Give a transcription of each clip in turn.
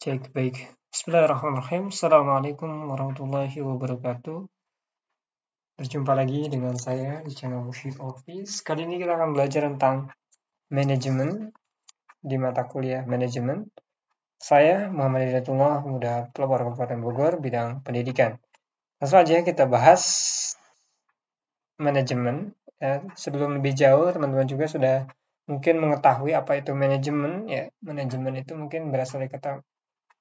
Cek baik. Bismillahirrahmanirrahim. Assalamualaikum warahmatullahi wabarakatuh. Berjumpa lagi dengan saya di channel Mushif Office. Kali ini kita akan belajar tentang manajemen di mata kuliah manajemen. Saya Muhammad Hidayatullah, muda pelopor Kabupaten Bogor, bidang pendidikan. Langsung aja kita bahas manajemen. Sebelum lebih jauh, teman-teman juga sudah mungkin mengetahui apa itu manajemen. Ya, manajemen itu mungkin berasal dari kata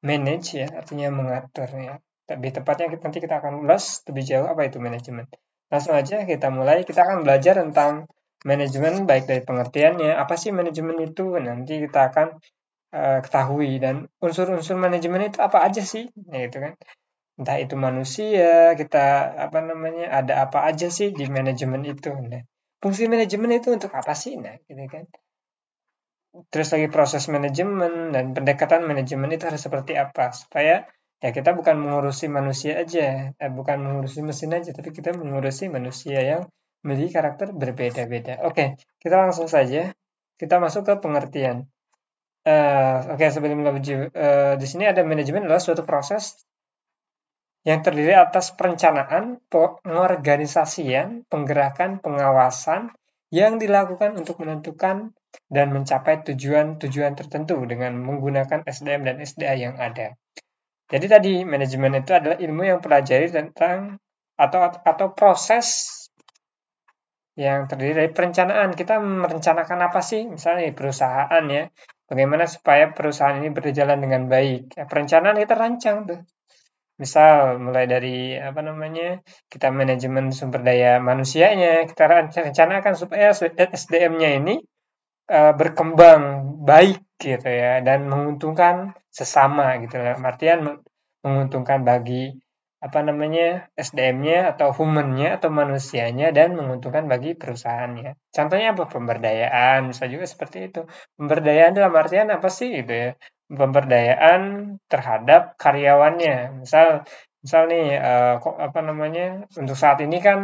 manage, ya, artinya mengatur, ya. Lebih tepatnya nanti kita akan ulas lebih jauh apa itu manajemen. Langsung aja kita mulai. Kita akan belajar tentang manajemen baik dari pengertiannya, apa sih manajemen itu, nanti kita akan ketahui, dan unsur-unsur manajemen itu apa aja sih, nah, gitu kan. Entah itu manusia, kita ada apa aja sih di manajemen itu. Nah, fungsi manajemen itu untuk apa sih, nah, gitu kan. Terus lagi proses manajemen dan pendekatan manajemen itu harus seperti apa supaya ya kita bukan mengurusi manusia aja, bukan mengurusi mesin aja, tapi kita mengurusi manusia yang memiliki karakter berbeda-beda. Oke, kita langsung saja kita masuk ke pengertian. Oke, sebelum lebih di sini ada manajemen adalah suatu proses yang terdiri atas perencanaan, pengorganisasian, penggerakan, pengawasan yang dilakukan untuk menentukan dan mencapai tujuan-tujuan tertentu dengan menggunakan SDM dan SDA yang ada. Jadi tadi manajemen itu adalah ilmu yang pelajari tentang atau proses yang terdiri dari perencanaan. Kita merencanakan apa sih? Misalnya di perusahaan, ya. Bagaimana supaya perusahaan ini berjalan dengan baik? Ya, perencanaan kita rancang tuh. Misal mulai dari kita manajemen sumber daya manusianya, kita rencanakan supaya SDM-nya ini berkembang baik gitu ya, dan menguntungkan sesama gitu. Artian menguntungkan bagi SDM-nya atau human-nya atau manusianya, dan menguntungkan bagi perusahaannya. Contohnya apa? Pemberdayaan, bisa juga seperti itu. Pemberdayaan dalam artian apa sih gitu ya? Pemberdayaan terhadap karyawannya. Misal misal nih untuk saat ini kan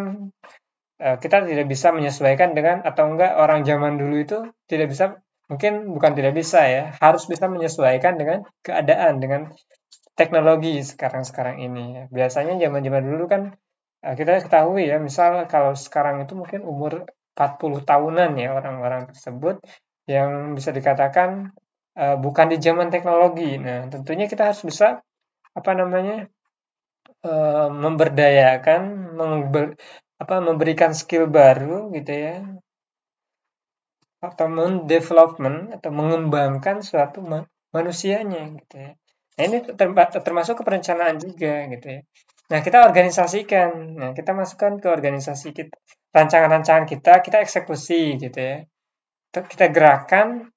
kita tidak bisa menyesuaikan dengan, atau enggak, orang zaman dulu itu tidak bisa, mungkin bukan tidak bisa ya, harus bisa menyesuaikan dengan keadaan, dengan teknologi sekarang ini ya. Biasanya zaman-zaman dulu kan kita ketahui ya, misal kalau sekarang itu mungkin umur 40 tahunan ya orang-orang tersebut yang bisa dikatakan bukan di zaman teknologi. Nah, tentunya kita harus bisa apa namanya memberdayakan, memberikan skill baru gitu ya, atau mendevelopment atau mengembangkan suatu manusianya gitu ya. Nah, ini termasuk ke perencanaan juga gitu ya. Nah, kita organisasikan. Nah, kita masukkan ke organisasi kita. Rancangan-rancangan kita eksekusi gitu ya. Kita gerakan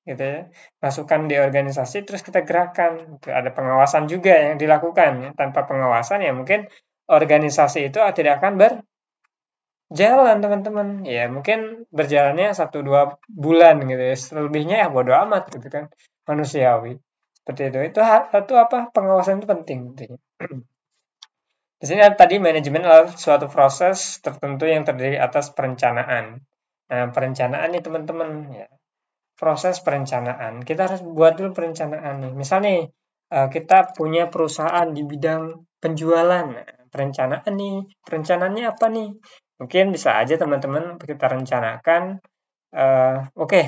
gitu ya. Masukkan di organisasi, terus kita gerakan. Gitu. Ada pengawasan juga yang dilakukan ya. Tanpa pengawasan ya mungkin organisasi itu tidak akan berjalan, teman-teman. Ya, mungkin berjalannya 1-2 bulan gitu ya. Selebihnya ya bodo amat gitu kan. Manusiawi. Seperti itu. Itu pengawasan itu penting tentunya. Di sini tadi manajemen adalah suatu proses tertentu yang terdiri atas perencanaan. Nah, perencanaan nih teman-teman, ya. Proses perencanaan. Kita harus buat dulu perencanaan nih. Misal nih, kita punya perusahaan di bidang penjualan. Nah, perencanaan nih, perencanaannya apa nih? Mungkin bisa aja teman-teman kita rencanakan, oke,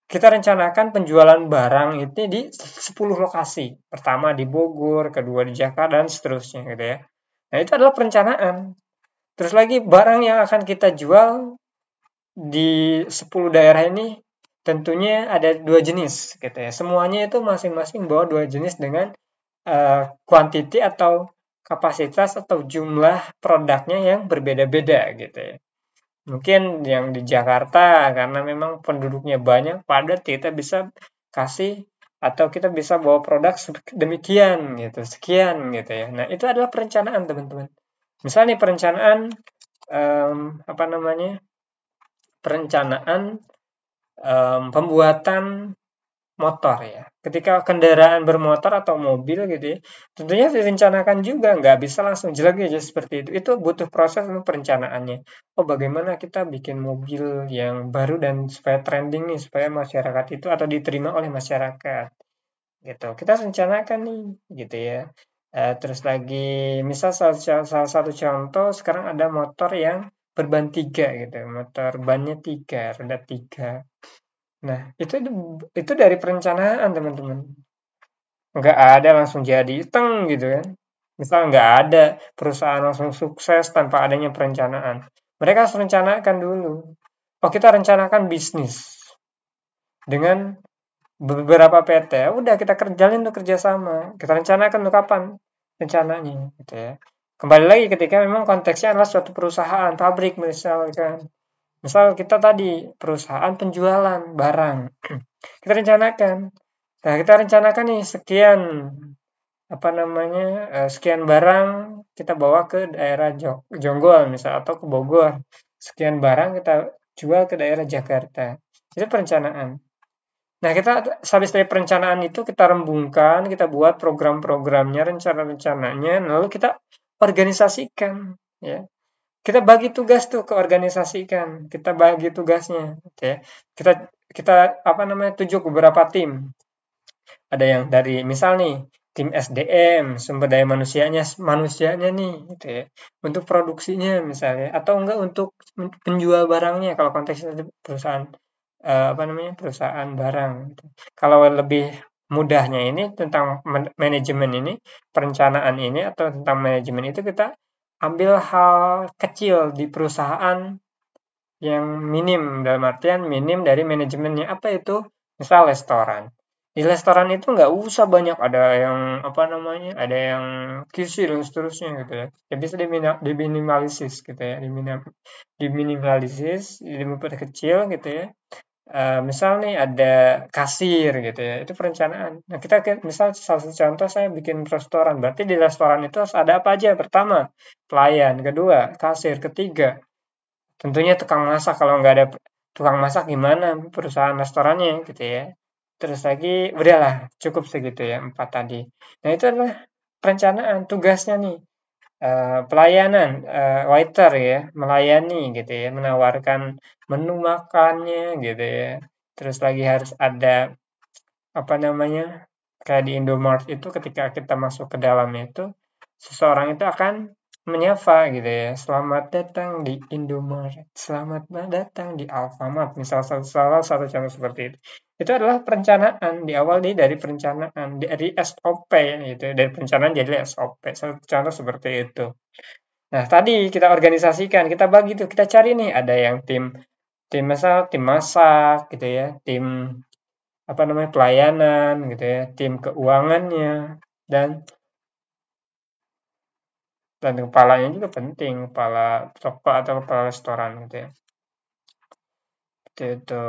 kita rencanakan penjualan barang itu di 10 lokasi. Pertama di Bogor, kedua di Jakarta, dan seterusnya gitu ya. Nah, itu adalah perencanaan. Terus lagi barang yang akan kita jual di 10 daerah ini tentunya ada 2 jenis gitu ya. Semuanya itu masing-masing bawa 2 jenis dengan kuantiti atau kapasitas atau jumlah produknya yang berbeda-beda gitu ya. Mungkin yang di Jakarta karena memang penduduknya banyak, padat, kita bisa kasih atau kita bisa bawa produk demikian gitu, sekian gitu ya. Nah, itu adalah perencanaan, teman-teman. Misalnya perencanaan perencanaan pembuatan motor ya. Ketika kendaraan bermotor atau mobil gitu ya, tentunya direncanakan juga, nggak bisa langsung jelek aja seperti itu. Itu butuh proses untuk perencanaannya. Oh, bagaimana kita bikin mobil yang baru dan supaya trending nih, supaya masyarakat itu atau diterima oleh masyarakat. gitu. Kita rencanakan nih, gitu ya. Terus lagi, misal salah satu contoh sekarang ada motor yang berban 3 gitu, motor bannya 3, roda 3. Nah, itu dari perencanaan teman-teman. Nggak ada langsung jadi teng gitu kan. Misal nggak ada perusahaan langsung sukses tanpa adanya perencanaan. Mereka harus rencanakan dulu. Oh, kita rencanakan bisnis dengan beberapa PT. Udah kita kerjain tuh kerjasama. Kita rencanakan tuh kapan rencananya, gitu ya. Kembali lagi ketika memang konteksnya adalah suatu perusahaan, pabrik misalkan. Misal kita tadi perusahaan penjualan barang. Kita rencanakan. Nah, kita rencanakan nih sekian apa namanya sekian barang kita bawa ke daerah Jonggol misal atau ke Bogor. Sekian barang kita jual ke daerah Jakarta. Itu perencanaan. Nah, kita habis dari perencanaan itu kita rembungkan, kita buat program-programnya, rencana-rencananya, lalu kita organisasikan, ya. Kita bagi tugas tuh ke organisasikan, kita bagi tugasnya, oke. Ya. Kita kita apa namanya tujuk beberapa tim. Ada yang dari misal nih tim SDM, sumber daya manusianya nih, gitu ya. Untuk produksinya misalnya, atau enggak untuk penjual barangnya kalau konteksnya perusahaan apa namanya perusahaan barang. Gitu. Kalau lebih mudahnya ini tentang manajemen ini, perencanaan ini atau tentang manajemen itu kita ambil hal kecil di perusahaan yang minim dalam artian minim dari manajemennya apa itu misal restoran di restoran itu nggak usah banyak ada yang apa namanya ada yang gizi dan seterusnya gitu ya ya bisa diminimalisis gitu ya diminimalisis diperkecil gitu ya. Misal nih ada kasir gitu ya, itu perencanaan. Nah, kita misal salah satu contoh saya bikin restoran, berarti di restoran itu harus ada apa aja? Pertama, pelayan, kedua, kasir, ketiga, tentunya tukang masak. Kalau nggak ada tukang masak gimana perusahaan restorannya gitu ya. Terus lagi, udahlah cukup segitu ya, 4 tadi. Nah, itu adalah perencanaan, tugasnya nih pelayanan waiter ya melayani gitu ya menawarkan menu makannya gitu ya terus lagi harus ada apa namanya kayak di Indomart itu ketika kita masuk ke dalamnya itu seseorang itu akan menyapa gitu ya selamat datang di Indomart selamat datang di Alfamart misal salah satu contoh seperti itu adalah perencanaan di awal dari perencanaan dari SOP gitu ya. Dari perencanaan jadi SOP satu contoh seperti itu. Nah, tadi kita organisasikan, kita bagi tuh, kita cari nih ada yang tim tim tim masak gitu ya, tim apa namanya pelayanan gitu ya, tim keuangannya dan kepalanya juga penting, kepala toko atau kepala restoran gitu ya. Itu.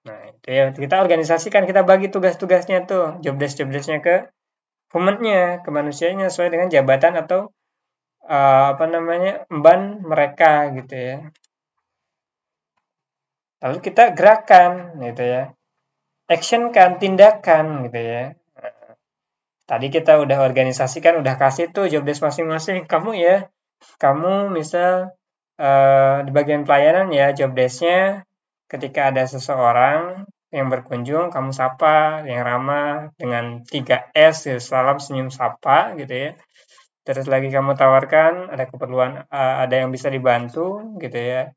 Nah, itu ya kita organisasikan, kita bagi tugas-tugasnya tuh, job desk-nya ke humannya, ke manusianya sesuai dengan jabatan atau apa namanya emban mereka gitu ya. Lalu kita gerakan gitu ya. Action kan, tindakan gitu ya. Tadi kita udah organisasikan, udah kasih tuh job desk masing-masing. Kamu ya, kamu misal di bagian pelayanan ya job desk-nya ketika ada seseorang yang berkunjung, kamu sapa yang ramah dengan 3S, gitu, salam, senyum, sapa gitu ya. Terus lagi kamu tawarkan ada keperluan, ada yang bisa dibantu gitu ya.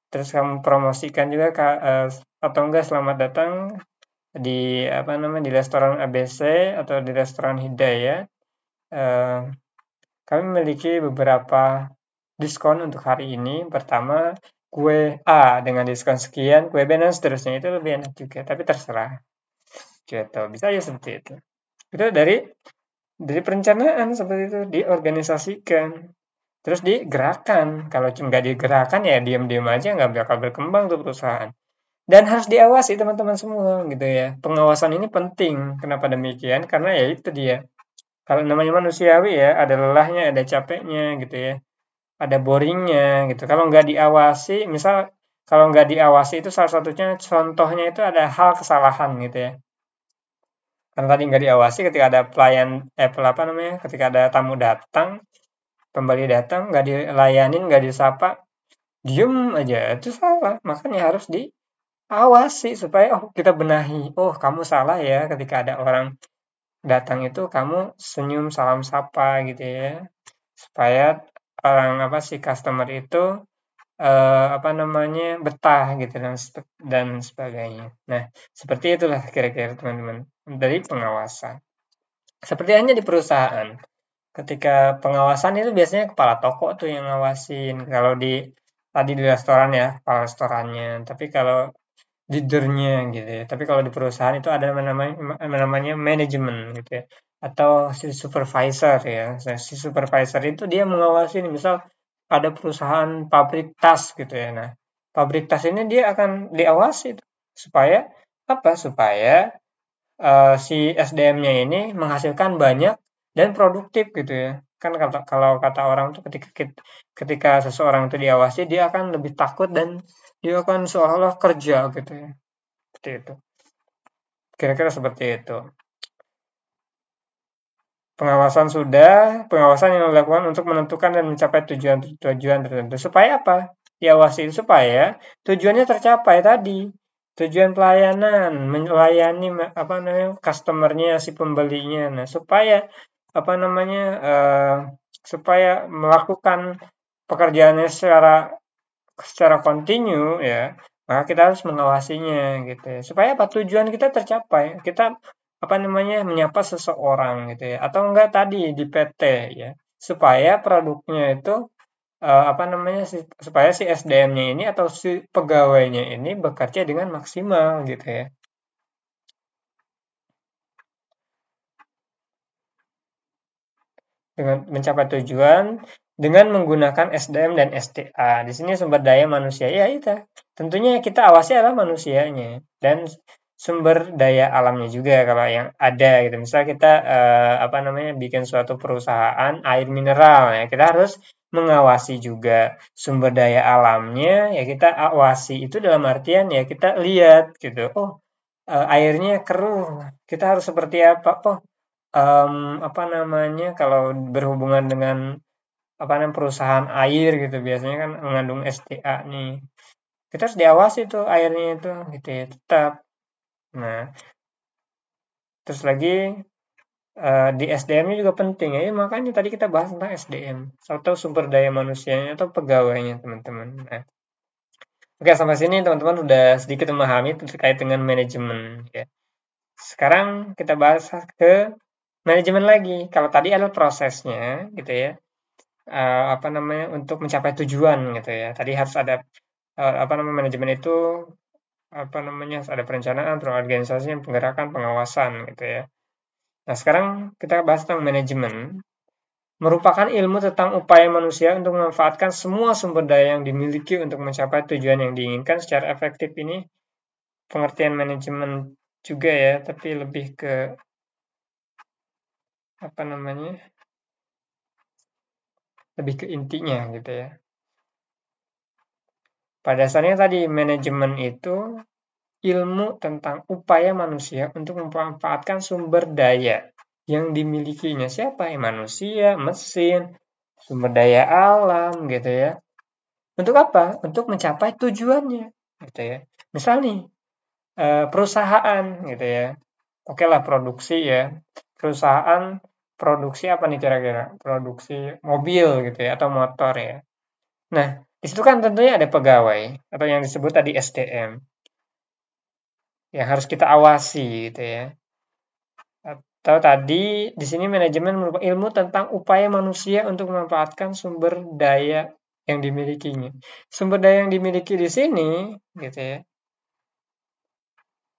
Terus kamu promosikan juga atau enggak selamat datang di apa namanya di restoran ABC atau di restoran Hidayah. Eh, Kami memiliki beberapa diskon untuk hari ini. Pertama, kue A dengan diskon sekian, kue B dan seterusnya itu lebih enak juga, tapi terserah. Gitu. Bisa aja seperti itu. Itu dari perencanaan seperti itu diorganisasikan. Terus digerakkan. Kalau nggak digerakkan ya diam-diam aja nggak bakal berkembang tuh perusahaan. Dan harus diawasi teman-teman semua gitu ya. Pengawasan ini penting. Kenapa demikian? Karena ya itu dia. Kalau namanya manusiawi ya, ada lelahnya, ada capeknya gitu ya. Ada boringnya gitu. Kalau nggak diawasi, misal kalau nggak diawasi itu salah satunya contohnya itu ada hal kesalahan gitu ya. Karena tadi nggak diawasi ketika ada pelayan, apa namanya, ketika ada tamu datang, pembeli datang, nggak dilayanin, nggak disapa, diem aja, itu salah. Makanya harus diawasi supaya oh kita benahi. Oh kamu salah ya ketika ada orang datang itu kamu senyum salam sapa gitu ya, supaya orang si customer itu betah gitu dan sebagainya. Nah, seperti itulah kira-kira teman-teman dari pengawasan. Seperti hanya di perusahaan. Ketika pengawasan itu biasanya kepala toko tuh yang ngawasin. Kalau tadi di restoran ya, kepala restorannya. Tapi kalau leadernya gitu ya. Tapi kalau di perusahaan itu ada namanya manajemen gitu ya. Atau si supervisor ya. Nah, si supervisor itu dia mengawasi misal ada perusahaan pabrik tas gitu ya. Nah, pabrik tas ini dia akan diawasi supaya Supaya si SDM-nya ini menghasilkan banyak dan produktif gitu ya. Kan kalau kata orang tuh ketika seseorang itu diawasi dia akan lebih takut dan dia akan seolah-olah kerja gitu ya. Seperti itu. Kira-kira seperti itu. Pengawasan yang dilakukan untuk menentukan dan mencapai tujuan tertentu. Supaya apa? Diawasi supaya tujuannya tercapai tadi. Tujuan pelayanan, melayani customer-nya, si pembelinya. Nah, supaya melakukan pekerjaannya secara kontinu ya, maka kita harus mengawasinya gitu ya. Supaya apa? Tujuan kita tercapai. Kita menyapa seseorang gitu ya. Atau enggak tadi di PT ya. Supaya produknya itu supaya si SDM-nya ini atau si pegawainya ini bekerja dengan maksimal gitu ya. Dengan mencapai tujuan dengan menggunakan SDM dan SDA. Di sini sumber daya manusia ya itu. Tentunya kita awasi adalah manusianya dan sumber daya alamnya juga kalau yang ada gitu. Misal kita bikin suatu perusahaan air mineral ya, kita harus mengawasi juga sumber daya alamnya ya, kita awasi itu dalam artian ya kita lihat gitu. Oh, airnya keruh. Kita harus seperti apa? Oh, kalau berhubungan dengan perusahaan air gitu biasanya kan mengandung SDA nih. Kita harus diawasi tuh airnya itu gitu ya, tetap. Nah, terus lagi di SDM-nya juga penting ya. Makanya tadi kita bahas tentang SDM atau sumber daya manusianya atau pegawainya, teman-teman. Nah, oke, sampai sini teman-teman sudah sedikit memahami terkait dengan manajemen ya. Sekarang kita bahas ke manajemen lagi. Kalau tadi adalah prosesnya gitu ya. Untuk mencapai tujuan gitu ya. Tadi harus ada manajemen itu harus ada perencanaan, terorganisasi, penggerakan, pengawasan gitu ya. Nah, sekarang kita bahas tentang manajemen. Merupakan ilmu tentang upaya manusia untuk memanfaatkan semua sumber daya yang dimiliki untuk mencapai tujuan yang diinginkan secara efektif. Ini pengertian manajemen juga ya, tapi lebih ke lebih ke intinya gitu ya. Pada dasarnya tadi manajemen itu ilmu tentang upaya manusia untuk memanfaatkan sumber daya yang dimilikinya. Siapa? Manusia, mesin, sumber daya alam gitu ya. Untuk apa? Untuk mencapai tujuannya gitu ya. Misal nih perusahaan gitu ya. Oke lah, produksi ya. Perusahaan produksi apa nih kira-kira? Produksi mobil gitu ya atau motor ya. Nah, di situ kan tentunya ada pegawai atau yang disebut tadi SDM yang harus kita awasi gitu ya. Atau tadi di sini manajemen merupakan ilmu tentang upaya manusia untuk memanfaatkan sumber daya yang dimilikinya. Sumber daya yang dimiliki di sini gitu ya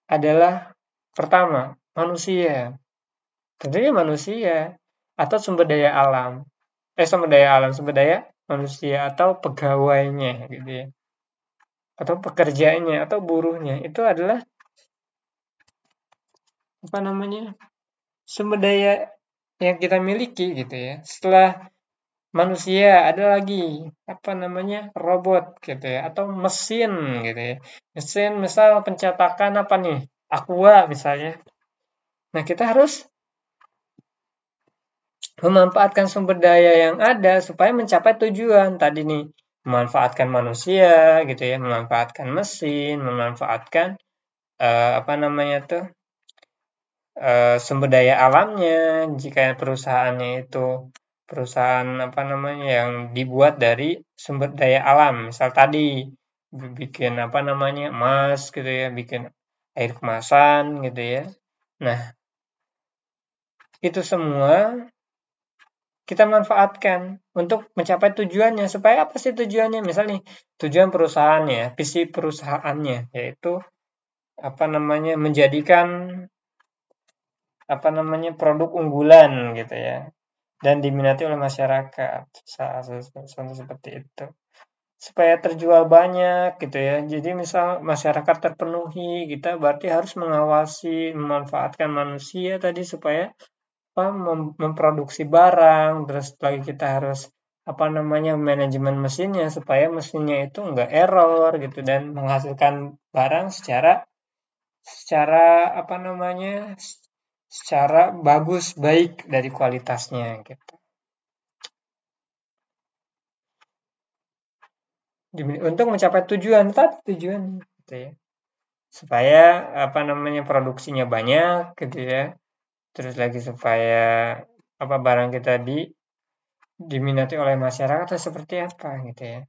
adalah pertama manusia. Tentunya manusia atau sumber daya alam. Sumber daya manusia atau pegawainya gitu ya. Atau pekerjanya atau buruhnya itu adalah sumber daya yang kita miliki gitu ya. Setelah manusia ada lagi robot gitu ya atau mesin gitu ya. Mesin misal pencetakan Aqua misalnya. Nah, kita harus memanfaatkan sumber daya yang ada supaya mencapai tujuan tadi nih, memanfaatkan manusia gitu ya, memanfaatkan mesin, memanfaatkan sumber daya alamnya, jika perusahaannya itu perusahaan apa namanya yang dibuat dari sumber daya alam, misal tadi bikin apa namanya emas gitu ya, bikin air kemasan gitu ya. Nah, itu semua kita manfaatkan untuk mencapai tujuannya. Supaya apa sih tujuannya? Misalnya tujuan perusahaannya, visi perusahaannya yaitu apa namanya menjadikan apa namanya produk unggulan gitu ya dan diminati oleh masyarakat seperti itu supaya terjual banyak gitu ya. Jadi misal masyarakat terpenuhi, kita berarti harus mengawasi, memanfaatkan manusia tadi supaya apa memproduksi barang, terus lagi kita harus apa namanya manajemen mesinnya supaya mesinnya itu enggak error gitu dan menghasilkan barang secara secara apa namanya secara bagus baik dari kualitasnya gitu. Untuk mencapai tujuan tadi tujuan gitu ya. Supaya apa namanya produksinya banyak gitu ya. Terus lagi supaya apa barang kita diminati oleh masyarakat atau seperti apa gitu ya.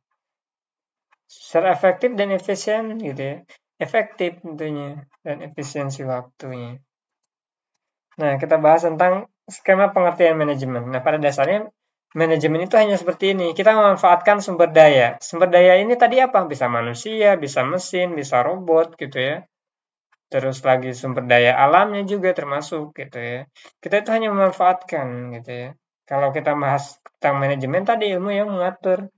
Secara efektif dan efisien gitu ya. Efektif tentunya dan efisiensi waktunya. Nah, kita bahas tentang skema pengertian manajemen. Nah, pada dasarnya manajemen itu hanya seperti ini. Kita memanfaatkan sumber daya. Sumber daya ini tadi apa? Bisa manusia, bisa mesin, bisa robot gitu ya. Terus lagi sumber daya alamnya juga termasuk gitu ya. Kita itu hanya memanfaatkan gitu ya. Kalau kita bahas tentang manajemen tadi ilmu yang mengatur,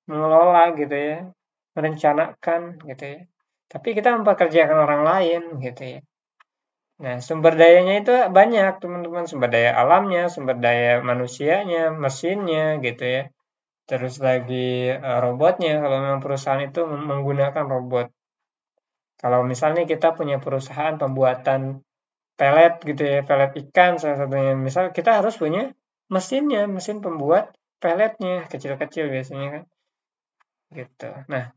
mengelola gitu ya, merencanakan gitu ya. Tapi kita mempekerjakan orang lain gitu ya. Nah, sumber dayanya itu banyak, teman-teman. Sumber daya alamnya, sumber daya manusianya, mesinnya, gitu ya. Terus lagi robotnya, kalau memang perusahaan itu menggunakan robot. Kalau misalnya kita punya perusahaan pembuatan pelet gitu ya, pelet ikan salah satunya. Misal kita harus punya mesinnya, mesin pembuat peletnya, kecil-kecil biasanya kan. Gitu. Nah,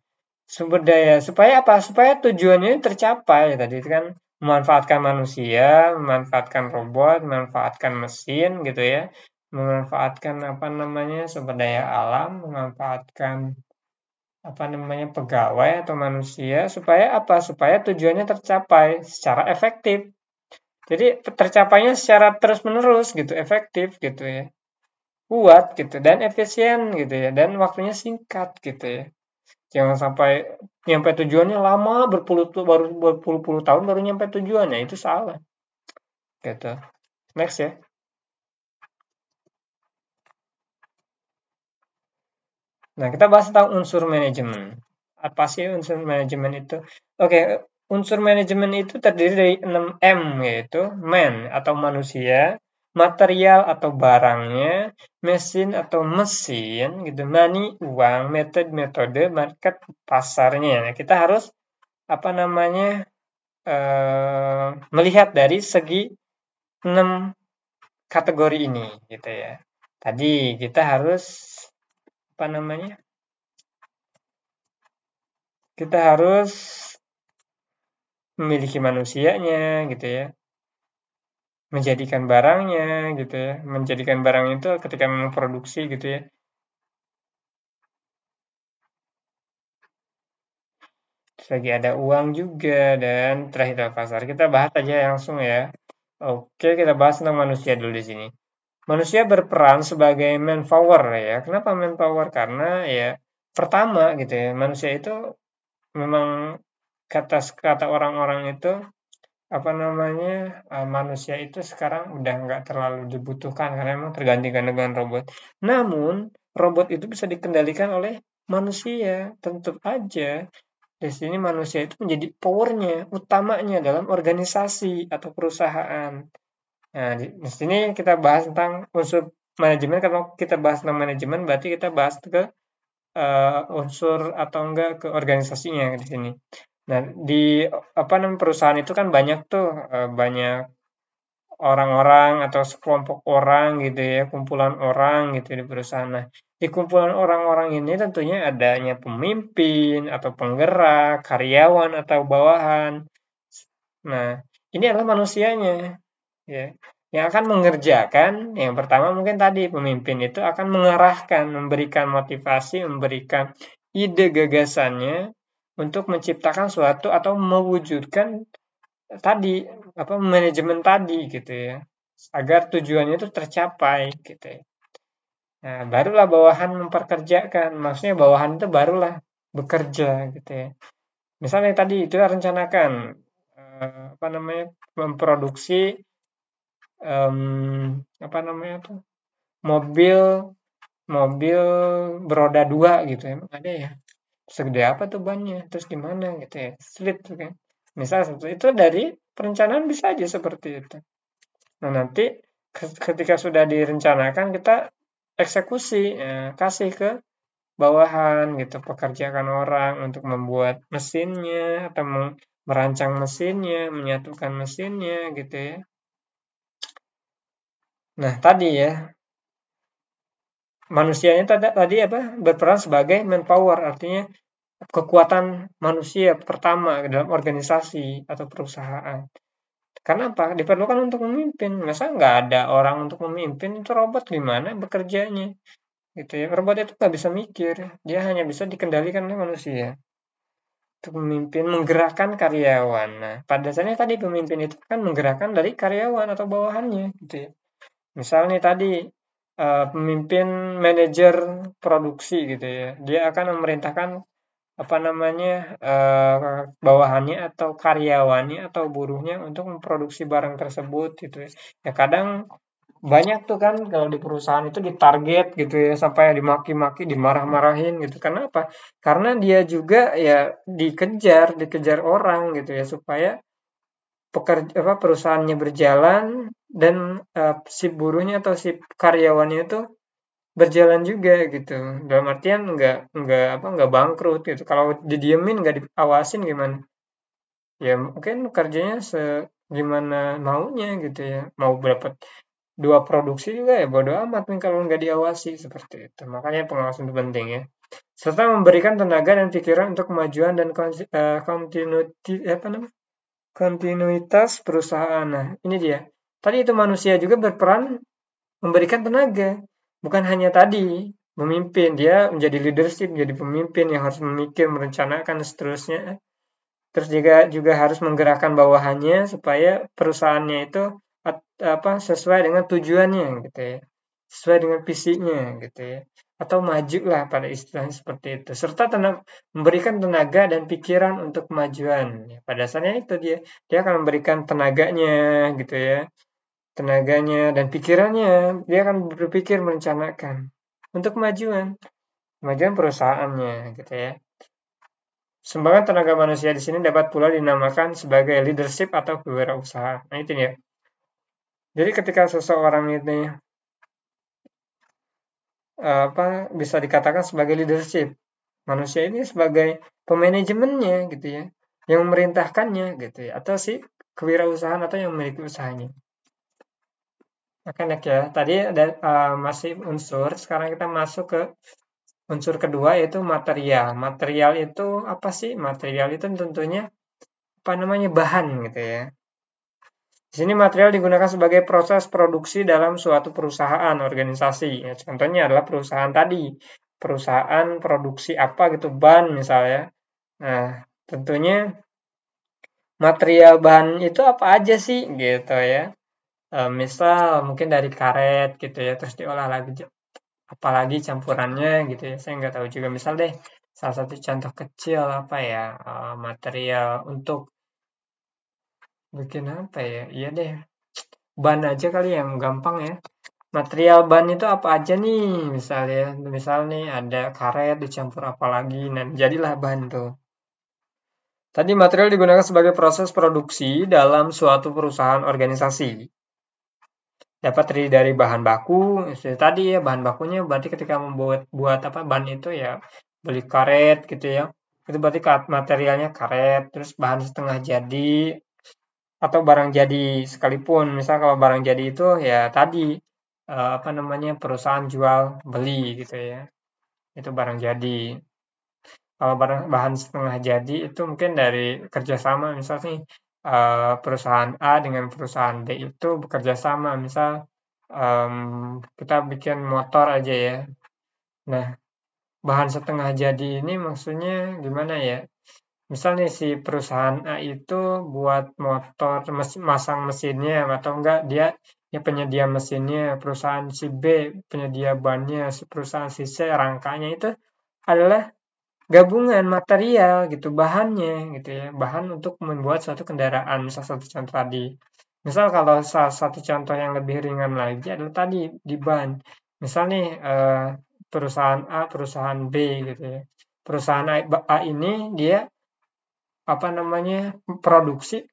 sumber daya supaya apa? Supaya tujuannya tercapai tadi itu kan memanfaatkan manusia, memanfaatkan robot, memanfaatkan mesin gitu ya, memanfaatkan apa namanya sumber daya alam, memanfaatkan apa namanya pegawai atau manusia supaya apa? Supaya tujuannya tercapai secara efektif. Jadi tercapainya secara terus-menerus gitu, efektif gitu ya. Kuat gitu dan efisien gitu ya dan waktunya singkat gitu ya. Jangan sampai nyampe tujuannya lama berpuluh-puluh tahun baru nyampe tujuannya itu salah gitu. Next ya. Nah, kita bahas tentang unsur manajemen. Apa sih unsur manajemen itu? Oke, unsur manajemen itu terdiri dari 6 M yaitu man atau manusia, material atau barangnya, mesin atau mesin gitu, money uang, metode market pasarnya. Nah, kita harus apa namanya melihat dari segi 6 kategori ini gitu ya. Tadi kita harus apa namanya? Kita harus memiliki manusianya gitu ya. Menjadikan barangnya gitu ya. Menjadikan barang itu ketika memproduksi gitu ya. Terus lagi ada uang juga dan terakhir pasar. Kita bahas aja langsung ya. Oke, kita bahas tentang manusia dulu di sini. Manusia berperan sebagai manpower ya. Kenapa manpower? Karena ya pertama gitu ya, manusia itu memang kata kata orang-orang itu apa namanya manusia itu sekarang udah nggak terlalu dibutuhkan karena memang tergantikan dengan robot. Namun robot itu bisa dikendalikan oleh manusia. Tentu aja di sini manusia itu menjadi powernya, utamanya dalam organisasi atau perusahaan. Nah, di sini kita bahas tentang unsur manajemen. Kalau kita bahas tentang manajemen, berarti kita bahas ke unsur atau enggak ke organisasinya di sini. Nah, di apa namanya perusahaan itu kan banyak tuh banyak orang-orang atau sekelompok orang gitu ya, kumpulan orang gitu di perusahaan. Nah, di kumpulan orang-orang ini tentunya adanya pemimpin atau penggerak, karyawan atau bawahan. Nah, ini adalah manusianya. ya. Yang akan mengerjakan, yang pertama mungkin tadi pemimpin itu akan mengarahkan, memberikan motivasi, memberikan ide gagasannya untuk menciptakan suatu atau mewujudkan tadi apa manajemen tadi gitu ya. Agar tujuannya itu tercapai gitu ya. Nah, barulah bawahan memperkerjakan. Maksudnya bawahan itu barulah bekerja gitu ya. Misalnya tadi itu rencanakan apa namanya memproduksi apa namanya tuh mobil mobil beroda dua gitu ya. Emang ada ya? Segede apa tuh bannya? Terus gimana gitu ya? Sulit tuh kan. Misal seperti itu dari perencanaan bisa aja seperti itu. Nah, nanti ketika sudah direncanakan kita eksekusi, kasih ke bawahan gitu, pekerjakan orang untuk membuat mesinnya atau merancang mesinnya, menyatukan mesinnya gitu ya. Nah, tadi ya, manusianya tadi apa? Berperan sebagai manpower, artinya kekuatan manusia pertama dalam organisasi atau perusahaan. Karena apa? Diperlukan untuk memimpin. Masa nggak ada orang untuk memimpin, itu robot gimana bekerjanya? Gitu ya. Robot itu nggak bisa mikir, dia hanya bisa dikendalikan oleh manusia. Untuk memimpin, menggerakkan karyawan. Nah, pada dasarnya tadi pemimpin itu kan menggerakkan dari karyawan atau bawahannya, gitu ya. Misalnya tadi pemimpin manajer produksi gitu ya, dia akan memerintahkan apa namanya bawahannya atau karyawannya atau buruhnya untuk memproduksi barang tersebut gitu ya. Ya kadang banyak tuh kan kalau di perusahaan itu ditarget gitu ya sampai dimaki-maki, dimarah-marahin gitu. Kenapa? Karena dia juga ya dikejar orang gitu ya supaya apa perusahaannya berjalan dan si buruhnya atau si karyawannya itu berjalan juga gitu. Dalam artian nggak bangkrut gitu. Kalau didiemin nggak diawasin gimana? Ya mungkin kerjanya gimana maunya gitu ya. Mau dapat dua produksi juga ya bodo amat nih kalau nggak diawasi seperti itu. Makanya pengawasan itu penting ya. Serta memberikan tenaga dan pikiran untuk kemajuan dan kontinuitas perusahaan. Nah, ini dia. Tadi itu manusia juga berperan memberikan tenaga. Bukan hanya tadi memimpin, dia menjadi leadership, menjadi pemimpin yang harus memikir, merencanakan dan seterusnya. Terus juga harus menggerakkan bawahannya supaya perusahaannya itu apa sesuai dengan tujuannya gitu ya. Sesuai dengan visinya gitu ya. Atau maju lah pada istilahnya seperti itu. Serta memberikan tenaga dan pikiran untuk kemajuan. Ya, pada dasarnya itu dia akan memberikan tenaganya gitu ya. Tenaganya dan pikirannya. Dia akan berpikir merencanakan untuk kemajuan perusahaannya gitu ya. Sumbangan tenaga manusia di sini dapat pula dinamakan sebagai leadership atau kewirausahaan. Nah itu ya. Jadi ketika seseorang ini apa bisa dikatakan sebagai leadership, manusia ini sebagai pemanajemennya gitu ya, yang memerintahkannya gitu ya, atau si kewirausahaan atau yang memiliki usahanya. Makanya ya, tadi ada masih unsur, sekarang kita masuk ke unsur kedua yaitu material. Material itu apa sih? Material itu tentunya apa namanya bahan gitu ya. Di sini material digunakan sebagai proses produksi dalam suatu perusahaan, organisasi. Ya, contohnya adalah perusahaan tadi, perusahaan produksi apa gitu, ban misalnya. Nah, tentunya material bahan itu apa aja sih gitu ya. Misal mungkin dari karet gitu ya, terus diolah lagi apalagi campurannya gitu ya. Saya nggak tahu juga. Misal deh, salah satu contoh kecil apa ya, material untuk bikin apa ya? Iya deh, ban aja kali yang gampang ya. Material ban itu apa aja nih? Misalnya, misal nih ada karet dicampur apa lagi, nah jadilah ban tuh. Tadi material digunakan sebagai proses produksi dalam suatu perusahaan organisasi. Dapat terdiri dari bahan baku, tadi ya bahan bakunya berarti ketika buat apa ban itu ya beli karet gitu ya. Itu berarti materialnya karet, terus bahan setengah jadi atau barang jadi sekalipun. Misal kalau barang jadi itu ya tadi apa namanya perusahaan jual beli gitu ya. Itu barang jadi. Kalau bahan setengah jadi itu mungkin dari kerjasama misalnya nih perusahaan A dengan perusahaan B itu bekerja sama. Misal kita bikin motor aja ya. Nah, bahan setengah jadi ini maksudnya gimana ya? Misal nih si perusahaan A itu buat motor masang mesinnya atau enggak dia penyedia mesinnya, perusahaan si B penyedia bannya, si perusahaan si C rangkanya itu adalah gabungan material gitu, bahannya gitu ya, bahan untuk membuat suatu kendaraan. Misal satu contoh tadi. Misal kalau salah satu contoh yang lebih ringan lagi adalah tadi di ban. Misal nih perusahaan A, perusahaan B gitu ya. Perusahaan A ini dia apa namanya produksi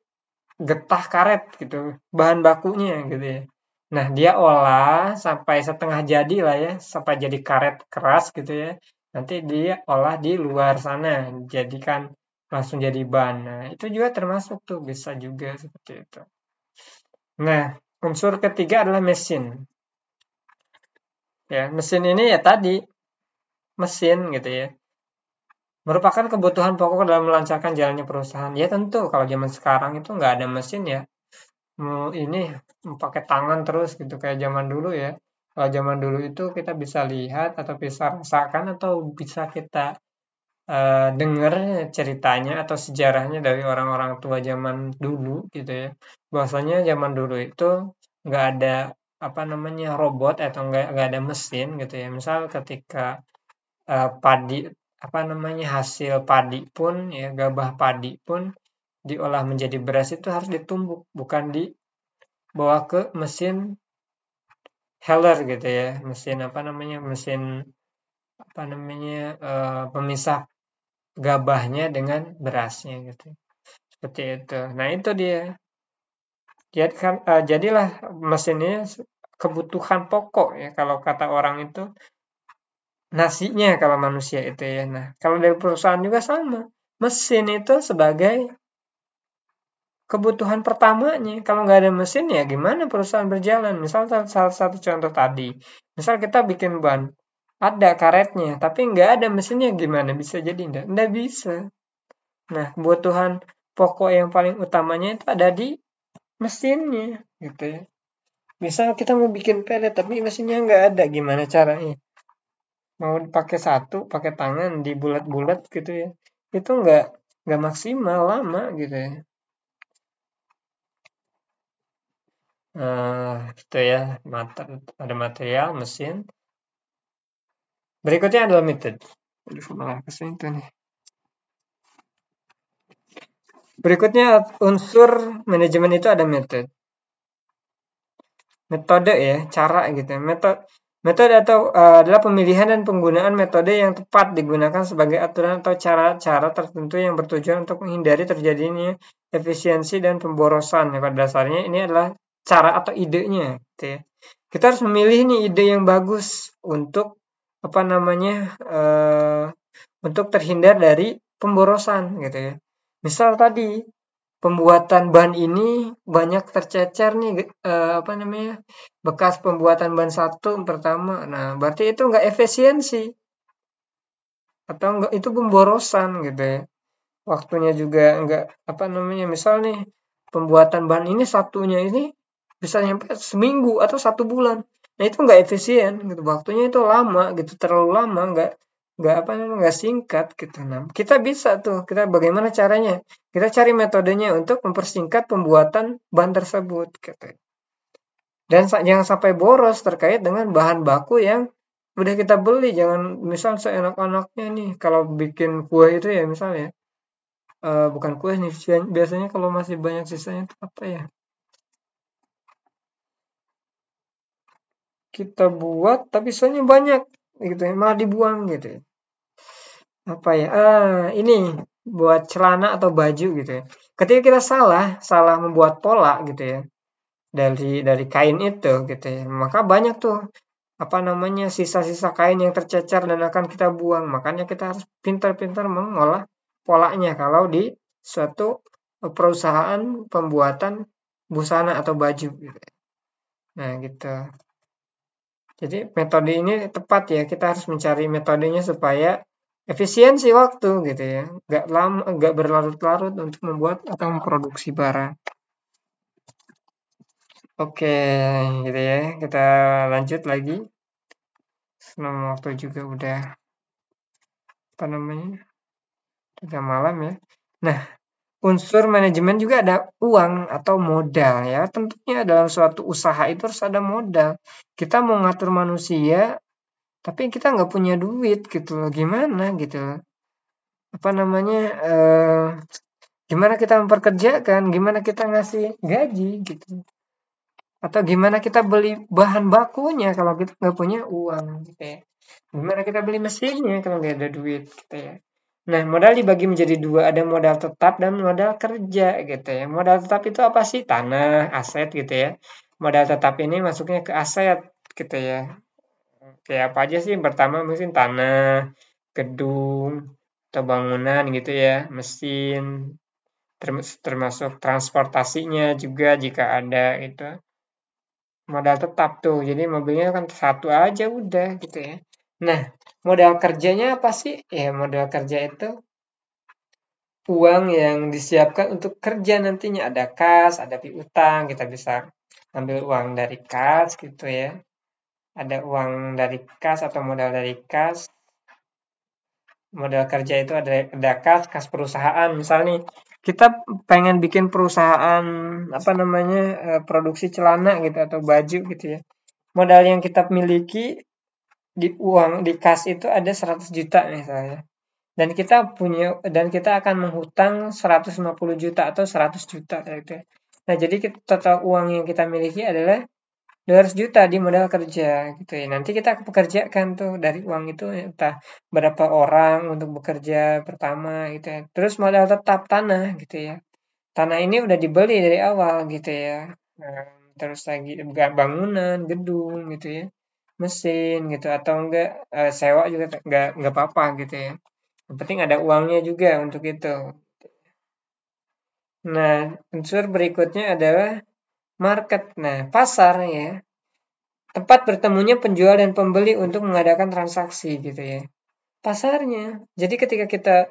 getah karet gitu, bahan bakunya gitu ya. Nah, dia olah sampai setengah jadi lah ya, sampai jadi karet keras gitu ya. Nanti dia olah di luar sana, jadikan langsung jadi ban. Nah, itu juga termasuk tuh, bisa juga seperti itu. Nah, unsur ketiga adalah mesin. Ya, mesin ini ya tadi, mesin gitu ya. Merupakan kebutuhan pokok dalam melancarkan jalannya perusahaan. Ya tentu, kalau zaman sekarang itu nggak ada mesin ya, ini pakai tangan terus gitu kayak zaman dulu ya. Kalau zaman dulu itu kita bisa lihat atau bisa rasakan atau bisa kita dengar ceritanya atau sejarahnya dari orang-orang tua zaman dulu gitu ya. Bahwasanya zaman dulu itu nggak ada apa namanya robot atau nggak ada mesin gitu ya. Misal ketika padi apa namanya hasil padi pun ya gabah padi pun diolah menjadi beras itu harus ditumbuk bukan dibawa ke mesin heller gitu ya, mesin apa namanya, mesin apa namanya, pemisah gabahnya dengan berasnya gitu, seperti itu. Nah itu dia, jadilah mesin ini kebutuhan pokok ya kalau kata orang itu nasinya kalau manusia itu ya. Nah kalau dari perusahaan juga sama, mesin itu sebagai kebutuhan pertamanya. Kalau nggak ada mesin ya gimana perusahaan berjalan? Misal salah satu contoh tadi, misal kita bikin ban, ada karetnya, tapi nggak ada mesinnya gimana? Bisa jadi enggak? Nggak bisa. Nah, kebutuhan pokok yang paling utamanya itu ada di mesinnya, gitu ya. Misal kita mau bikin pelet, tapi mesinnya nggak ada, gimana caranya? Mau pakai satu, pakai tangan, dibulat-bulat gitu ya. Itu nggak maksimal, lama gitu ya. Itu ya, ada material, mesin. Berikutnya adalah method. Aduh, malah itu nih. Berikutnya unsur manajemen itu ada method. Metode ya, cara gitu. Metode atau adalah pemilihan dan penggunaan metode yang tepat digunakan sebagai aturan atau cara-cara tertentu yang bertujuan untuk menghindari terjadinya efisiensi dan pemborosan. Ya, pada dasarnya ini adalah cara atau idenya, gitu ya. Kita harus memilih nih ide yang bagus untuk apa namanya untuk terhindar dari pemborosan gitu ya. Misal tadi pembuatan ban ini banyak tercecer nih apa namanya bekas pembuatan ban satu pertama. Nah, berarti itu enggak efisiensi atau enggak itu pemborosan gitu ya. Waktunya juga enggak apa namanya misal nih pembuatan ban ini satunya ini bisa nyampe seminggu atau 1 bulan. Nah, itu enggak efisien gitu. Waktunya itu lama gitu, terlalu lama enggak apa namanya enggak singkat gitu. Nah, kita bisa tuh, kita bagaimana caranya? Kita cari metodenya untuk mempersingkat pembuatan ban tersebut gitu. Dan jangan sampai boros terkait dengan bahan baku yang udah kita beli. Jangan misal seenak-enaknya nih kalau bikin kue itu ya misalnya bukan kue nih biasanya kalau masih banyak sisanya itu apa ya? Kita buat tapi sisanya banyak gitu ya, malah dibuang gitu ya. Apa ya? Ini buat celana atau baju gitu ya. Ketika kita salah membuat pola gitu ya dari kain itu gitu ya. Maka banyak tuh apa namanya sisa-sisa kain yang tercecer dan akan kita buang. Makanya kita harus pintar-pintar mengolah polanya kalau di suatu perusahaan pembuatan busana atau baju gitu. Nah, gitu. Jadi metode ini tepat ya, kita harus mencari metodenya supaya efisiensi waktu gitu ya, nggak lama, nggak berlarut-larut untuk membuat atau memproduksi barang. Oke, gitu ya. Kita lanjut lagi. Selama waktu juga udah apa namanya? Udah malam ya. Nah, unsur manajemen juga ada uang atau modal ya. Tentunya dalam suatu usaha itu harus ada modal. Kita mau ngatur manusia, tapi kita nggak punya duit gitu loh. Gimana gitu loh. Apa namanya? Gimana kita memperkerjakan? Gimana kita ngasih gaji gitu. Atau gimana kita beli bahan bakunya kalau kita nggak punya uang gitu ya. Gimana kita beli mesinnya kalau nggak ada duit gitu ya. Nah, modal dibagi menjadi dua, ada modal tetap dan modal kerja gitu ya. Modal tetap itu apa sih? Tanah, aset gitu ya. Modal tetap ini masuknya ke aset gitu ya. Kayak apa aja sih? Yang pertama mungkin tanah, gedung, atau bangunan gitu ya, mesin, termasuk transportasinya juga jika ada itu. Modal tetap tuh, jadi mobilnya kan satu aja udah gitu ya. Nah, modal kerjanya apa sih? Ya, modal kerja itu uang yang disiapkan untuk kerja nantinya. Ada kas, ada piutang, kita bisa ambil uang dari kas gitu ya. Ada uang dari kas atau modal dari kas. Modal kerja itu ada kas perusahaan. Misalnya nih, kita pengen bikin perusahaan apa namanya produksi celana gitu atau baju gitu ya. Modal yang kita miliki di uang di kas itu ada 100 juta misalnya. Dan kita akan menghutang 150 juta atau 100 juta gitu ya. Nah, jadi total uang yang kita miliki adalah 200 juta di modal kerja gitu ya. Nanti kita pekerjakan tuh dari uang itu entah berapa orang untuk bekerja pertama gitu ya. Terus modal tetap tanah gitu ya. Tanah ini udah dibeli dari awal gitu ya. Nah, terus lagi bangunan, gedung gitu ya. Mesin gitu atau enggak sewa juga enggak apa-apa gitu ya. Yang penting ada uangnya juga untuk itu. Nah, unsur berikutnya adalah market. Nah, pasar ya. Tempat bertemunya penjual dan pembeli untuk mengadakan transaksi gitu ya. Pasarnya. Jadi ketika kita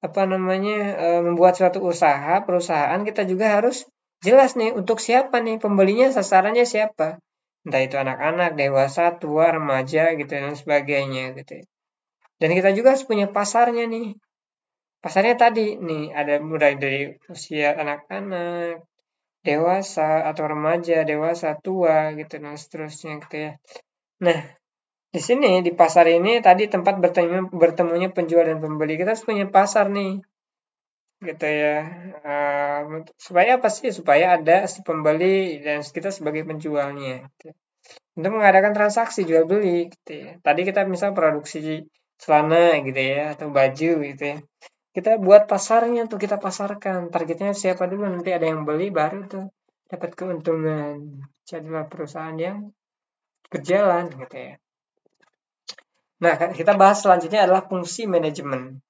apa namanya membuat suatu usaha, perusahaan kita juga harus jelas nih untuk siapa nih pembelinya, sasarannya siapa. Entah itu anak-anak, dewasa, tua, remaja gitu dan sebagainya gitu ya. Dan kita juga harus punya pasarnya nih. Pasarnya tadi nih ada mulai dari usia anak-anak, dewasa atau remaja, dewasa, tua gitu dan seterusnya gitu ya. Nah, di sini di pasar ini tadi tempat bertemunya penjual dan pembeli. Kita harus punya pasar nih, gitu ya. Supaya apa sih? Supaya ada si pembeli dan kita sebagai penjualnya. Gitu. Untuk mengadakan transaksi jual beli, gitu ya. Tadi kita misal produksi celana gitu ya atau baju gitu ya. Kita buat pasarnya tuh kita pasarkan. Targetnya siapa dulu nanti ada yang beli baru tuh dapat keuntungan. Jadilah perusahaan yang berjalan gitu ya. Nah, kita bahas selanjutnya adalah fungsi manajemen.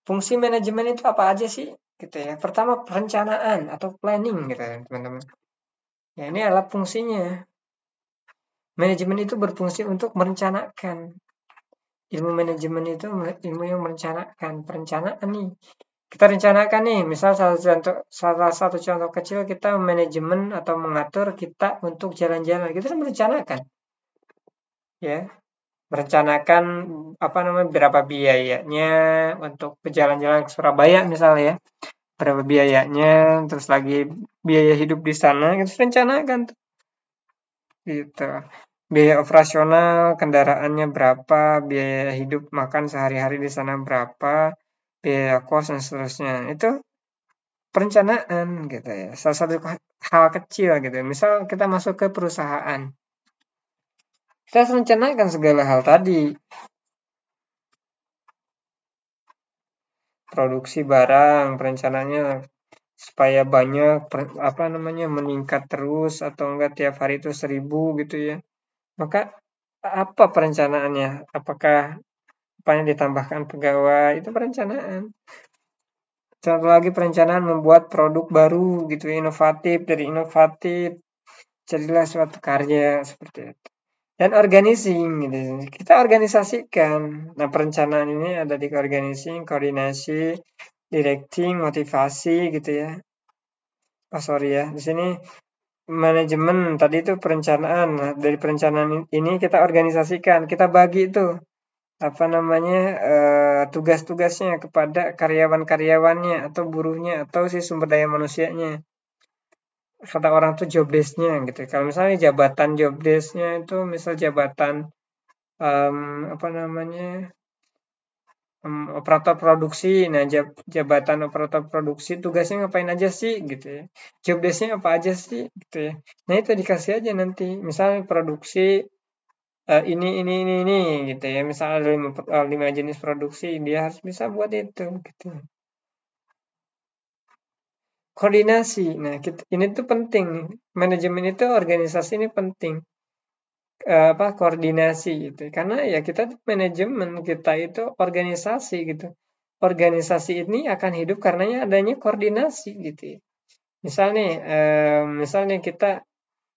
Fungsi manajemen itu apa aja sih? Gitu ya. Pertama, perencanaan atau planning gitu ya, teman-teman. Ya, ini adalah fungsinya. Manajemen itu berfungsi untuk merencanakan. Ilmu manajemen itu ilmu yang merencanakan, perencanaan nih. Kita rencanakan nih, misal salah satu contoh kecil kita manajemen atau mengatur kita untuk jalan-jalan. Kita harus merencanakan. Ya, merencanakan apa namanya berapa biayanya untuk berjalan-jalan ke Surabaya misalnya ya, berapa biayanya, terus lagi biaya hidup di sana kita rencanakan tuh, gitu. Biaya operasional kendaraannya berapa, biaya hidup makan sehari-hari di sana berapa, biaya kos dan seterusnya. Itu perencanaan gitu ya. Salah satu hal kecil gitu. Misal kita masuk ke perusahaan. Kita harus rencanakan segala hal tadi. Produksi barang, perencanaannya supaya banyak apa namanya meningkat terus atau enggak tiap hari itu 1.000 gitu ya. Maka apa perencanaannya? Apakah apa yang ditambahkan pegawai itu perencanaan. Satu lagi perencanaan membuat produk baru gitu inovatif, dari inovatif jadilah suatu karya seperti itu. Dan organizing gitu. Kita organisasikan. Nah, perencanaan ini ada di organizing, koordinasi, directing, motivasi gitu ya. Oh, sorry ya. Di sini manajemen tadi itu perencanaan. Nah, dari perencanaan ini kita organisasikan, kita bagi itu apa namanya tugas-tugasnya kepada karyawan-karyawannya atau buruhnya atau si sumber daya manusianya. Kata orang tuh job desk-nya gitu. Kalau misalnya jabatan job desk-nya itu misal jabatan apa namanya operator produksi. Nah, jabatan operator produksi tugasnya ngapain aja sih gitu ya. Job desk-nya apa aja sih gitu ya. Nah, itu dikasih aja nanti. Misalnya produksi ini gitu ya. Misalnya ada 5 jenis produksi, dia harus bisa buat itu gitu. Koordinasi. Nah, ini tuh penting. Manajemen itu organisasi ini penting. Apa koordinasi gitu. Karena ya kita manajemen kita itu organisasi gitu. Organisasi ini akan hidup karenanya adanya koordinasi gitu ya. Misalnya kita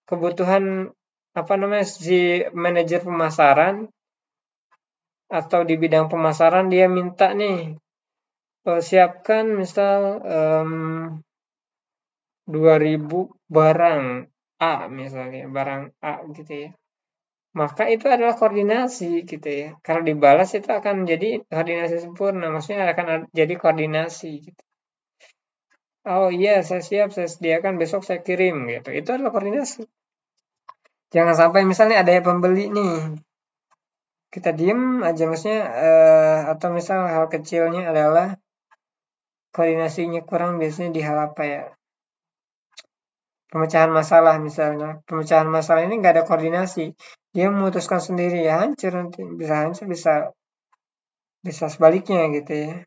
kebutuhan apa namanya si manajer pemasaran atau di bidang pemasaran dia minta nih siapkan misal 2000 barang A misalnya, barang A gitu ya. Maka itu adalah koordinasi gitu ya. Kalau dibalas itu akan menjadi koordinasi sempurna, maksudnya akan jadi koordinasi gitu. Oh iya, saya siap, saya sediakan, besok saya kirim gitu. Itu adalah koordinasi. Jangan sampai misalnya ada yang pembeli nih, kita diem aja maksudnya atau misal hal kecilnya adalah koordinasinya kurang biasanya di hal apa ya? Pemecahan masalah misalnya. Pemecahan masalah ini nggak ada koordinasi. Dia memutuskan sendiri ya hancur nanti. Bisa hancur, bisa sebaliknya gitu ya.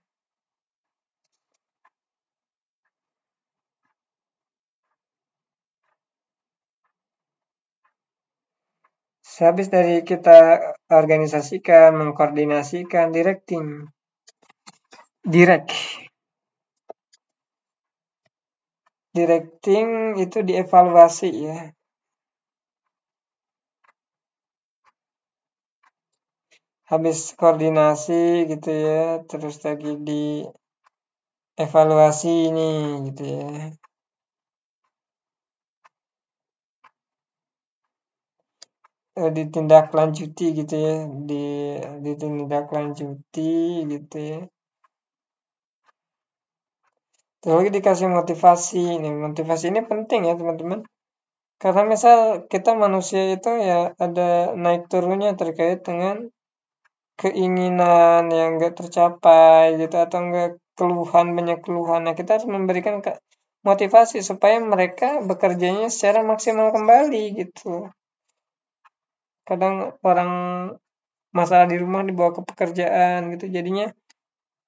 Sehabis dari kita organisasikan, mengkoordinasikan, directing. Direct. Directing itu dievaluasi ya. Habis koordinasi gitu ya, terus lagi di evaluasi ini gitu ya. Ditindaklanjuti gitu ya, ditindaklanjuti gitu ya. Terus lagi dikasih motivasi. Nih, motivasi ini penting ya teman-teman. Karena misal kita manusia itu ya ada naik turunnya terkait dengan keinginan yang enggak tercapai gitu atau enggak keluhan, banyak keluhan. Nah, kita harus memberikan motivasi supaya mereka bekerjanya secara maksimal kembali gitu. Kadang orang masalah di rumah dibawa ke pekerjaan gitu, jadinya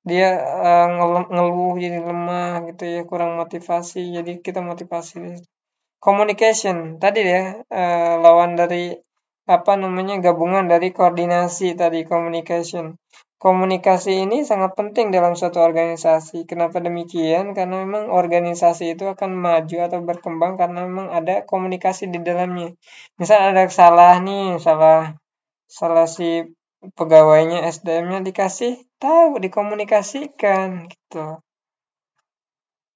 dia ngeluh jadi lemah gitu ya, kurang motivasi. Jadi kita motivasi. Communication tadi ya, lawan dari apa namanya gabungan dari koordinasi tadi communication. Komunikasi ini sangat penting dalam suatu organisasi. Kenapa demikian? Karena memang organisasi itu akan maju atau berkembang karena memang ada komunikasi di dalamnya. Misal ada salah nih, salah si pegawainya SDM-nya dikasih tahu, dikomunikasikan gitu.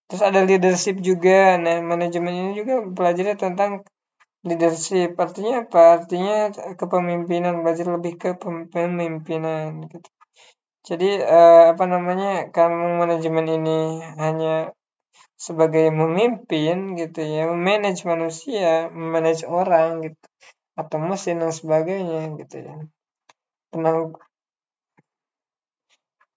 Terus ada leadership juga. Nah, manajemen ini juga belajar tentang leadership. Artinya apa? Artinya kepemimpinan, belajar lebih ke kepemimpinan gitu. Jadi apa namanya? Kalau manajemen ini hanya sebagai memimpin gitu ya, memanage manusia, memanage orang gitu atau mesin dan sebagainya gitu ya.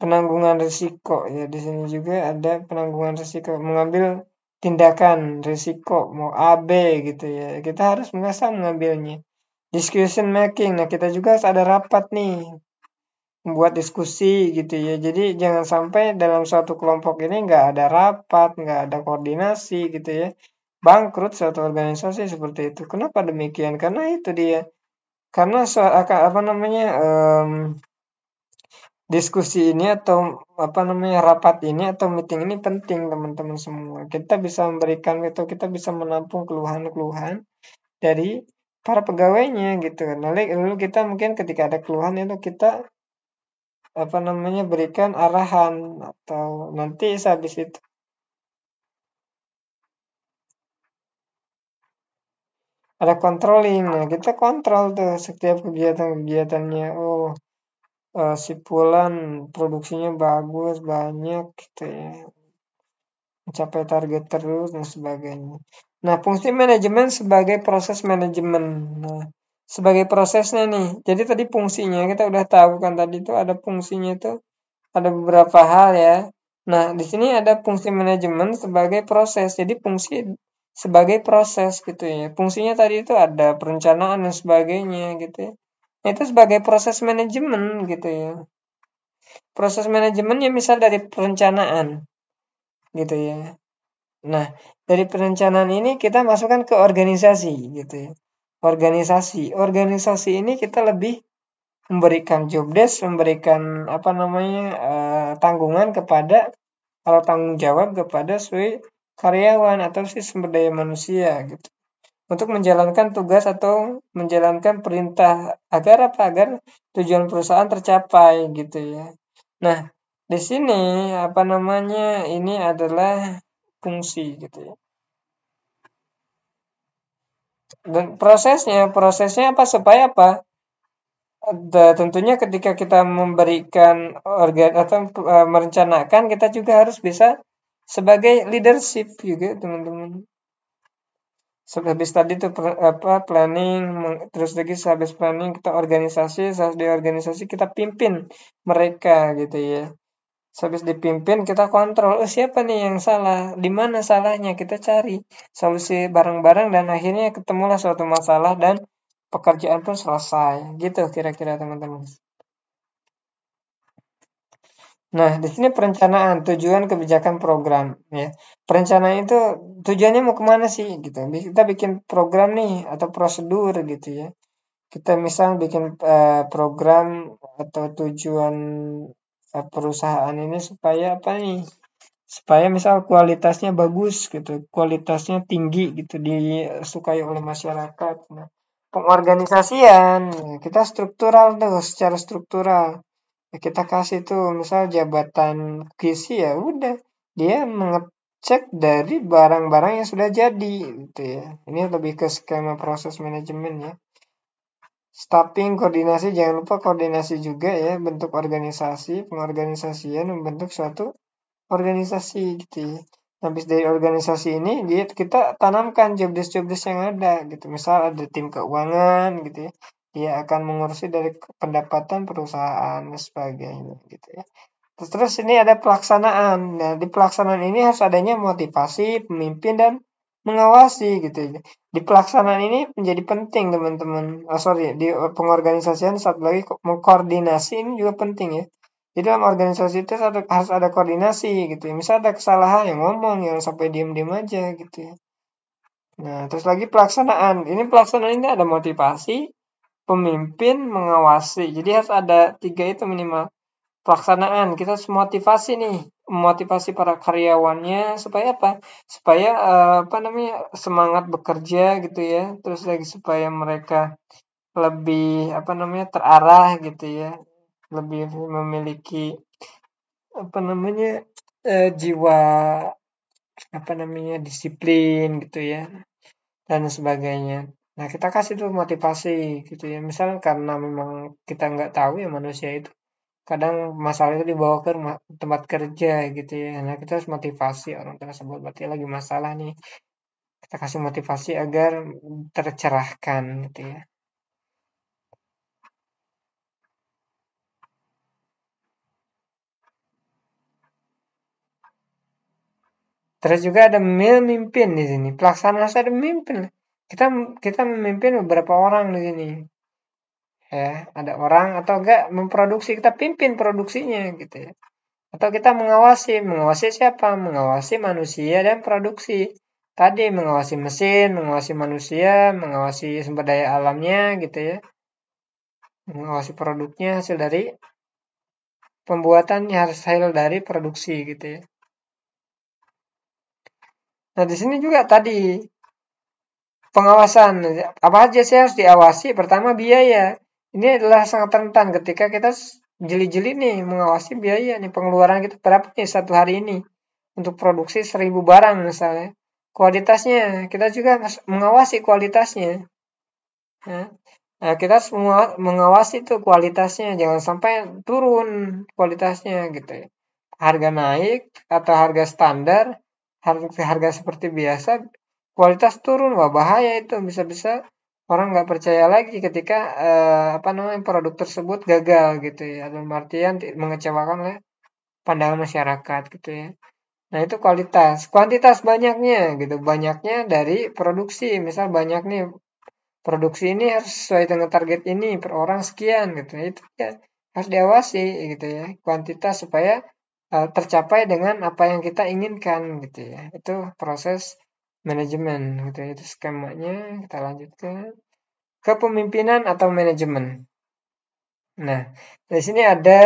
Penanggungan risiko ya, di sini juga ada penanggungan risiko, mengambil tindakan risiko mau A B gitu ya, kita harus mengambilnya. Discussion making, nah kita juga harus ada rapat nih, membuat diskusi gitu ya. Jadi jangan sampai dalam suatu kelompok ini nggak ada rapat, nggak ada koordinasi gitu ya, bangkrut suatu organisasi seperti itu. Kenapa demikian? Karena itu dia, karena apa namanya diskusi ini atau apa namanya rapat ini atau meeting ini penting teman-teman semua. Kita bisa memberikan itu, kita bisa menampung keluhan-keluhan dari para pegawainya gitu. Lalu kita mungkin ketika ada keluhan itu kita berikan arahan atau nanti habis itu ada controlling. Nah, kita kontrol tuh setiap kegiatan-kegiatannya. Oh, si Fulan produksinya bagus, banyak gitu ya. Mencapai target terus dan sebagainya. Nah, fungsi manajemen sebagai proses manajemen. Nah, sebagai prosesnya nih. Jadi tadi fungsinya kita udah tahu kan tadi itu ada fungsinya itu ada beberapa hal ya. Nah, di sini ada fungsi manajemen sebagai proses. Jadi fungsi sebagai proses gitu ya. Fungsinya tadi itu ada perencanaan dan sebagainya gitu ya. Nah, itu sebagai proses manajemen gitu ya. Proses manajemennya misal dari perencanaan gitu ya. Nah, dari perencanaan ini kita masukkan ke organisasi gitu ya. Organisasi ini kita lebih memberikan job desk, memberikan tanggungan kepada atau tanggung jawab kepada si karyawan atau si sumber daya manusia gitu. Untuk menjalankan tugas atau menjalankan perintah agar apa? Agar tujuan perusahaan tercapai gitu ya. Nah, di sini ini adalah fungsi gitu ya. Dan prosesnya apa supaya apa? Tentunya ketika kita memberikan merencanakan kita juga harus bisa sebagai leadership juga teman-teman. Habis tadi tuh planning, terus lagi habis planning kita organisasi, di organisasi kita pimpin mereka gitu ya. Habis dipimpin kita kontrol, siapa nih yang salah, di mana salahnya, kita cari solusi bareng-bareng dan akhirnya ketemulah suatu masalah dan pekerjaan pun selesai. Gitu kira-kira teman-teman. Nah, di sini perencanaan, tujuan kebijakan program ya. Perencanaan itu tujuannya mau kemana sih gitu. Kita bikin program nih atau prosedur gitu ya. Kita misal bikin program atau tujuan perusahaan ini supaya apa nih? Supaya misal kualitasnya bagus gitu, kualitasnya tinggi gitu disukai oleh masyarakat. Nah, pengorganisasian kita struktural tuh, secara struktural. Ya, kita kasih tuh misal jabatan gizi ya udah dia mengecek dari barang-barang yang sudah jadi gitu ya. Ini lebih ke skema proses manajemen ya. Staffing, koordinasi, jangan lupa koordinasi juga ya, bentuk organisasi, pengorganisasian membentuk suatu organisasi gitu ya. Habis dari organisasi ini kita tanamkan job desk yang ada gitu. Misal ada tim keuangan gitu ya. Dia akan mengurusi dari pendapatan perusahaan dan sebagainya gitu ya. Terus ini ada pelaksanaan. Nah, di pelaksanaan ini harus adanya motivasi, pemimpin dan mengawasi gitu ya. Di pelaksanaan ini menjadi penting teman-teman. Di pengorganisasian satu lagi mengkoordinasi ini juga penting ya. Jadi dalam organisasi itu harus ada koordinasi gitu ya. Misal ada kesalahan yang ngomong, yang sampai diem-diem aja gitu ya. Nah, terus lagi pelaksanaan. Ini pelaksanaan ini ada motivasi, pemimpin, mengawasi. Jadi harus ada 3 itu minimal. Pelaksanaan, kita harus motivasi nih. Motivasi para karyawannya supaya apa? Supaya semangat bekerja gitu ya. Terus lagi supaya mereka lebih terarah gitu ya. Lebih memiliki jiwa disiplin gitu ya dan sebagainya. Nah, kita kasih tuh motivasi gitu ya. Misal karena memang kita nggak tahu ya manusia itu kadang masalah itu dibawa ke tempat kerja gitu ya. Nah, kita harus motivasi orang tersebut. Berarti lagi masalah nih. Kita kasih motivasi agar tercerahkan gitu ya. Terus juga ada memimpin di sini. Pelaksanaan harus ada memimpin. Kita kita memimpin beberapa orang di sini. Ya, ada orang atau enggak memproduksi, kita pimpin produksinya gitu ya. Atau kita mengawasi siapa? Mengawasi manusia dan produksi. Tadi mengawasi mesin, mengawasi manusia, mengawasi sumber daya alamnya gitu ya. Mengawasi produknya hasil dari pembuatannya, hasil dari produksi gitu ya. Nah, di sini juga tadi pengawasan. Apa aja sih harus diawasi? Pertama biaya. Ini adalah sangat rentan ketika kita jeli-jeli nih mengawasi biaya nih, pengeluaran kita berapa nih satu hari ini untuk produksi 1000 barang misalnya. Kualitasnya kita juga harus mengawasi kualitasnya. Ya. Nah, kita harus mengawasi tuh kualitasnya, jangan sampai turun kualitasnya gitu ya. Harga naik atau harga standar, harga seperti biasa, kualitas turun, wah bahaya itu, bisa-bisa orang nggak percaya lagi ketika apa namanya produk tersebut gagal gitu ya, dalam artian mengecewakan oleh pandangan masyarakat gitu ya. Nah itu kualitas, kuantitas banyaknya gitu, banyaknya dari produksi, misal banyak nih produksi ini harus sesuai dengan target ini per orang sekian gitu ya, itu ya harus diawasi gitu ya, kuantitas supaya tercapai dengan apa yang kita inginkan gitu ya. Itu proses manajemen gitu ya. Itu skemanya. Kita lanjutkan. Kepemimpinan atau manajemen. Nah, di sini ada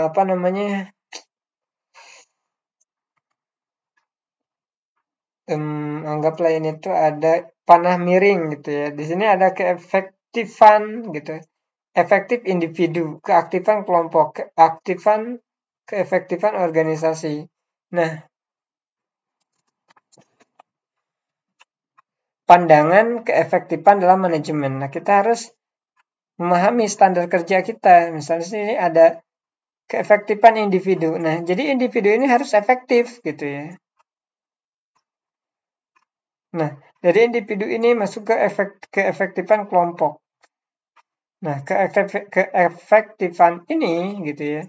apa namanya? Anggaplah ini tuh ada panah miring gitu ya. Di sini ada keefektifan gitu. Efektif individu, keaktifan kelompok, keefektifan organisasi. Nah, pandangan keefektifan dalam manajemen. Nah, kita harus memahami standar kerja kita. Misalnya sini ada keefektifan individu. Nah, jadi individu ini harus efektif gitu ya. Nah, jadi individu ini masuk ke keefektifan kelompok. Nah, keefektifan ini gitu ya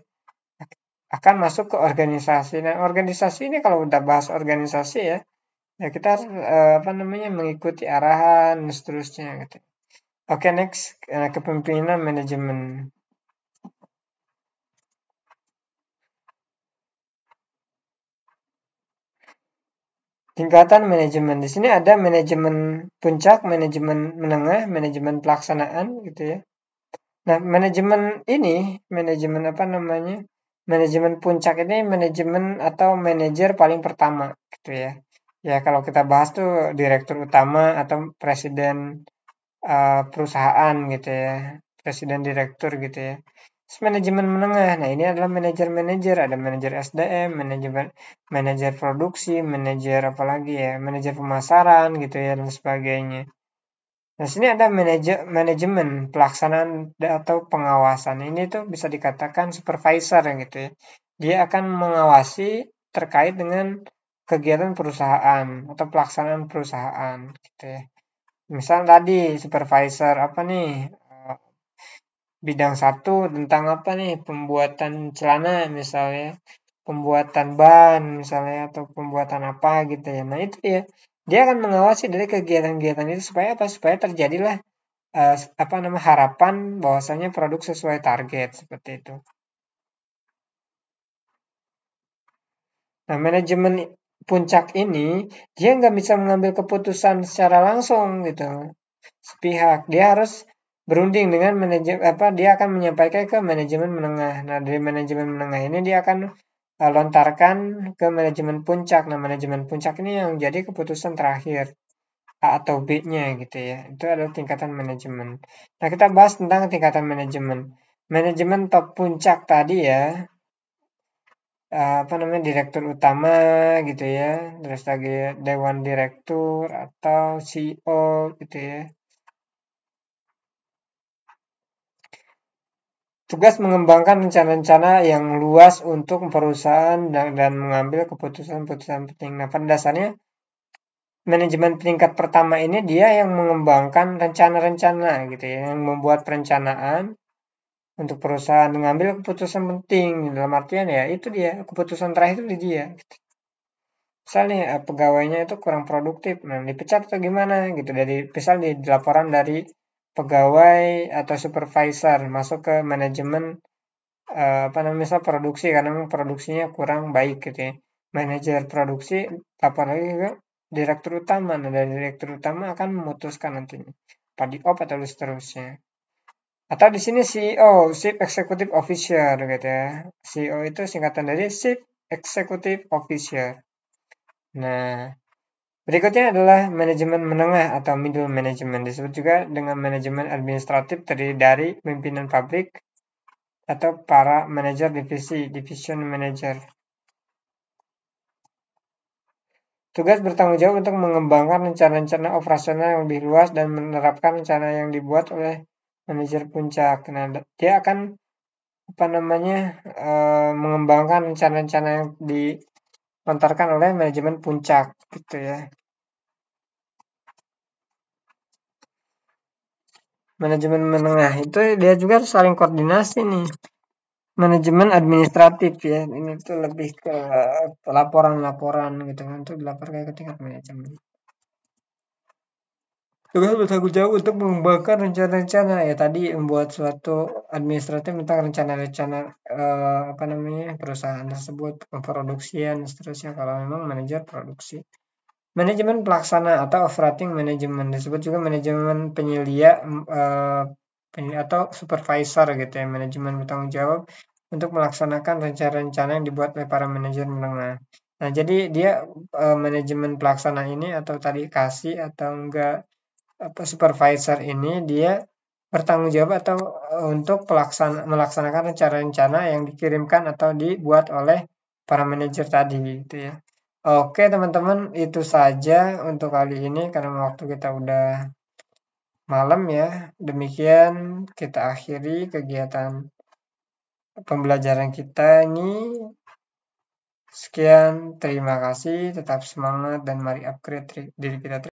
akan masuk ke organisasi. Nah, organisasi ini kalau udah bahas organisasi ya, ya kita harus apa namanya mengikuti arahan dan seterusnya gitu. Oke, next kepemimpinan manajemen. Tingkatan manajemen. Di sini ada manajemen puncak, manajemen menengah, manajemen pelaksanaan gitu ya. Nah, manajemen apa namanya? Manajemen puncak ini manajemen atau manajer paling pertama gitu ya. Ya, kalau kita bahas tuh direktur utama atau presiden perusahaan gitu ya. Presiden direktur gitu ya. Terus manajemen menengah. Nah, ini adalah manajer-manajer, ada manajer SDM, manajer produksi, manajer apalagi ya, manajer pemasaran gitu ya dan sebagainya. Nah, sini ada manajemen pelaksanaan atau pengawasan. Ini tuh bisa dikatakan supervisor gitu ya. Dia akan mengawasi terkait dengan kegiatan perusahaan atau pelaksanaan perusahaan gitu ya. Misal tadi supervisor apa nih? Bidang satu tentang apa nih? Pembuatan celana misalnya, pembuatan ban misalnya atau pembuatan apa gitu ya. Nah, itu ya. Dia akan mengawasi dari kegiatan-kegiatan itu supaya apa? Supaya terjadilah apa nama harapan bahwasanya produk sesuai target seperti itu. Nah, manajemen puncak ini dia nggak bisa mengambil keputusan secara langsung gitu sepihak. Dia harus berunding dengan manajemen apa dia akan menyampaikan ke manajemen menengah. Nah, dari manajemen menengah ini dia akan lontarkan ke manajemen puncak. Nah, manajemen puncak ini yang jadi keputusan terakhir. A atau B-nya gitu ya. Itu adalah tingkatan manajemen. Nah, kita bahas tentang tingkatan manajemen. Manajemen top puncak tadi ya, apa namanya direktur utama gitu ya, terus lagi dewan direktur atau CEO gitu ya. Tugas mengembangkan rencana-rencana yang luas untuk perusahaan dan mengambil keputusan-keputusan penting. Nah, pada dasarnya manajemen tingkat pertama ini dia yang mengembangkan rencana-rencana gitu ya, yang membuat perencanaan untuk perusahaan mengambil keputusan penting dalam artian ya itu dia keputusan terakhir itu di dia. Misalnya pegawainya itu kurang produktif, nah dipecat atau gimana gitu dari misal di laporan dari pegawai atau supervisor masuk ke manajemen apa namanya misal produksi karena memang produksinya kurang baik gitu ya. Manajer produksi lapor lagi ke direktur utama, nah dari direktur utama akan memutuskan nantinya apa op atau seterusnya. Atau di sini CEO, Chief Executive Officer gitu ya. CEO itu singkatan dari Chief Executive Officer. Nah, Berikutnya adalah manajemen menengah atau middle management. Disebut juga dengan manajemen administratif, terdiri dari pimpinan pabrik atau para manajer divisi, division manager. Tugas bertanggung jawab untuk mengembangkan rencana-rencana operasional yang lebih luas dan menerapkan rencana yang dibuat oleh manajer puncak. Nah, dia akan mengembangkan rencana-rencana yang dilontarkan oleh manajemen puncak, gitu ya. Manajemen menengah itu dia juga harus saling koordinasi nih. Manajemen administratif ya, ini tuh lebih ke laporan-laporan gitu kan, untuk dilaporkan ke tingkat manajemen. Tugas bertanggung jawab untuk mengembangkan rencana-rencana ya, tadi membuat suatu administratif tentang rencana-rencana perusahaan tersebut, pemproduksian seterusnya, kalau memang manajer produksi. Manajemen pelaksana atau operating management, disebut juga manajemen penyelia atau supervisor gitu ya, manajemen bertanggung jawab untuk melaksanakan rencana-rencana yang dibuat oleh para manajer menengah. Nah, jadi dia manajemen pelaksana ini atau tadi kasih atau enggak supervisor ini dia bertanggung jawab atau untuk melaksanakan rencana-rencana yang dikirimkan atau dibuat oleh para manajer tadi gitu ya. Oke teman-teman, itu saja untuk kali ini karena waktu kita udah malam ya. Demikian kita akhiri kegiatan pembelajaran kita ini. Sekian, terima kasih, tetap semangat dan mari upgrade diri kita.